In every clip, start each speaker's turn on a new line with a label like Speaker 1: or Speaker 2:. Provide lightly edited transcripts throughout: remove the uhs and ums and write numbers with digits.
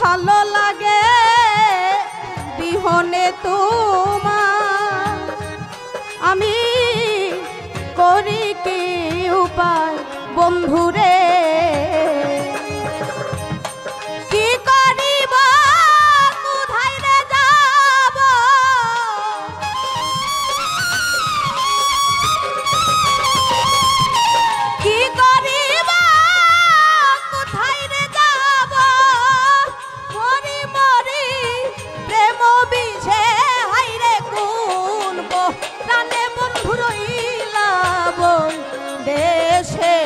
Speaker 1: ভালো লাগে বিহনে তোমার, আমি করি কি উপায় বন্ধুরে, কি করিব কোথায় রে যাব, কি করিব কোথায় রে যাব, মরি মরি প্রেম বিষে হাইরে কোন প্রাণে বন্ধু রইলা বই দেশে,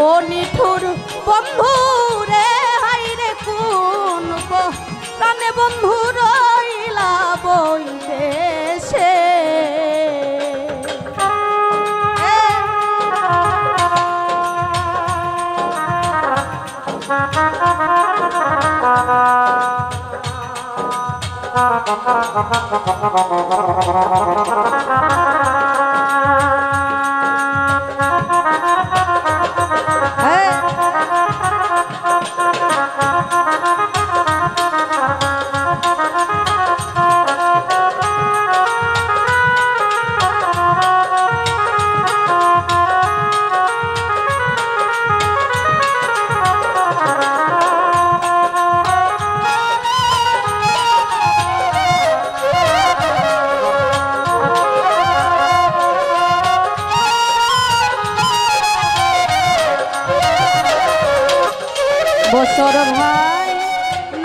Speaker 1: ও নিঠুর বন্ধু রে হাইরে কোন প্রাণে বন্ধু রইলা বই দেশে। বছর ভাই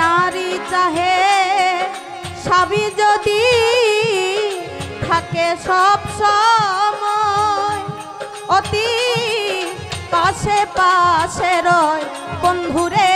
Speaker 1: নারী চাহে স্বামী যদি থাকে সব সময়, অতি পাশে পাশে রয় বন্ধুরে,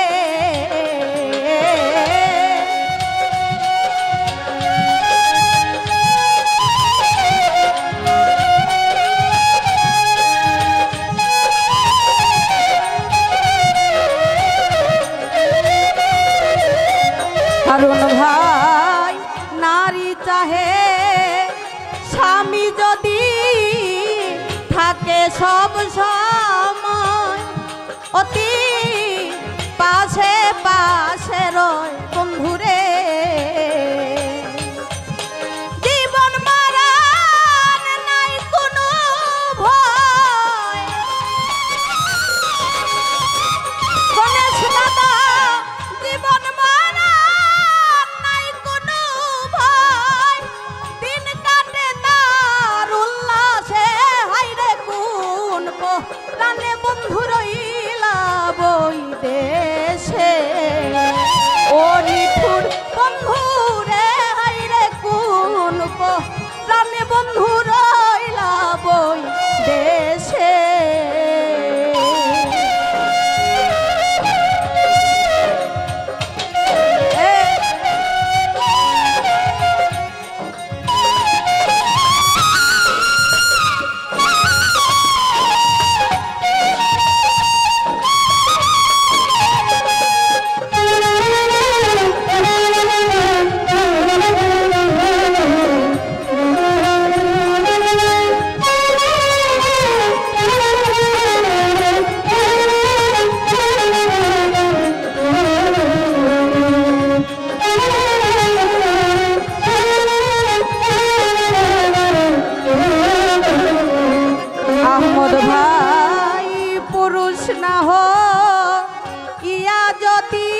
Speaker 1: হারুন ভাই নারী চাহে স্বামী যদি থাকে সব সময়, অতি পাশে পাশে রয় বন্ধুরে, জীবন মারার নাই কোনো ভয়, গণেশ দাদা জীবন মারার নাই কোনো ভয়, দিন কাটে তার উল্লাসে হাইরে কোন প্রাণে বন্ধু রইলা বই দেশে, ও নিঠুর বন্ধু রে হাইরে কোন প্রাণে বন্ধু রইলা বই দেশে। না হো ইয়া যদি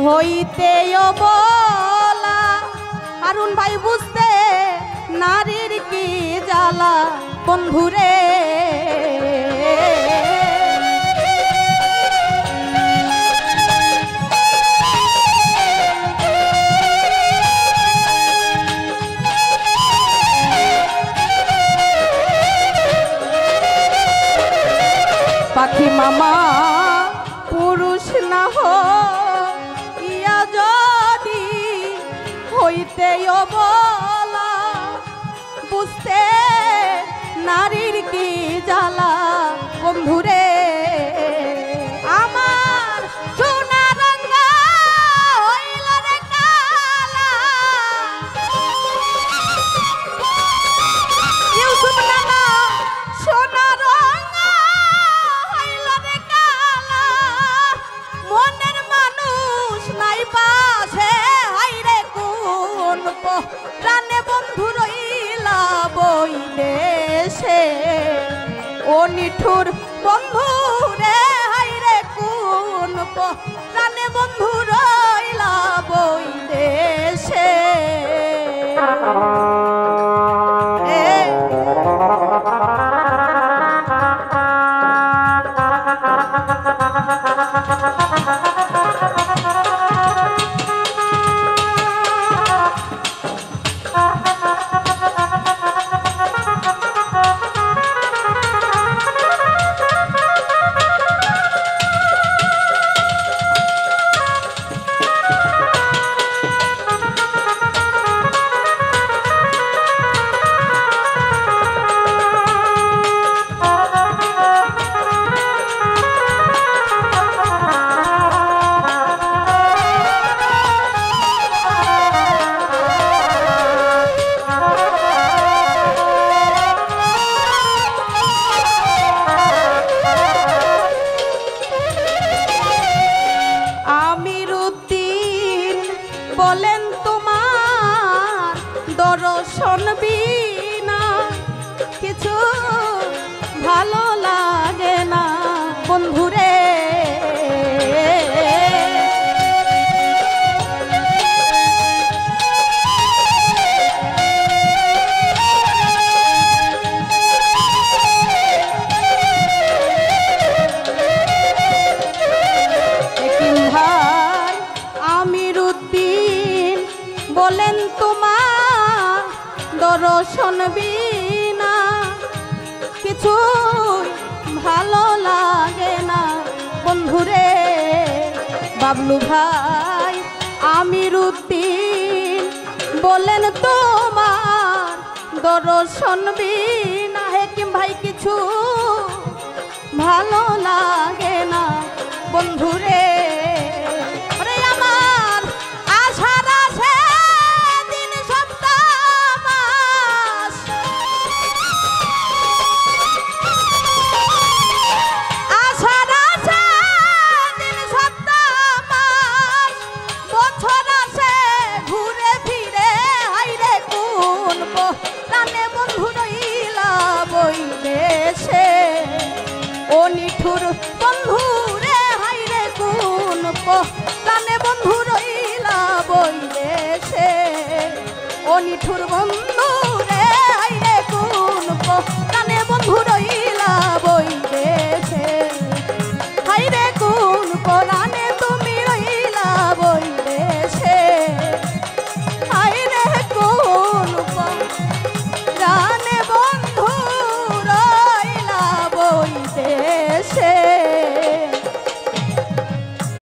Speaker 1: হইতে বলা, হারুন ভাই বুঝতে নারীর কি জ্বালা বন্ধুরে, পাখি মামা পুরুষ না হো ইয়া যদি হইতে বলা, বুঝতে নারীর কি জ্বালা বন্ধুরে, আমার সোনা রঙা হইল রে কালা, ইউসুফ নানা সোনা রঙা হইল রে কালা, ও নিঠুর বন্ধু রে হাই রে কোন প্রাণে বন্ধু রইলা বই দেশে বলেন তোমার দর্শন বিনা কিছু ভালো লাগে না বন্ধুরে বলেন তোমার দর্শন বিনা কিছু ভালো লাগে না বন্ধুরে বাবলু ভাই আমির উদ্দিন বলেন তোমার দর্শন বিনা হেকিম ভাই কিছু ভালো লাগে না বন্ধুরে ও নিঠুর বন্ধু রে হাই রে কোন প্রাণে বন্ধু রইলা বই দেশে ও নিঠুর বন্ধু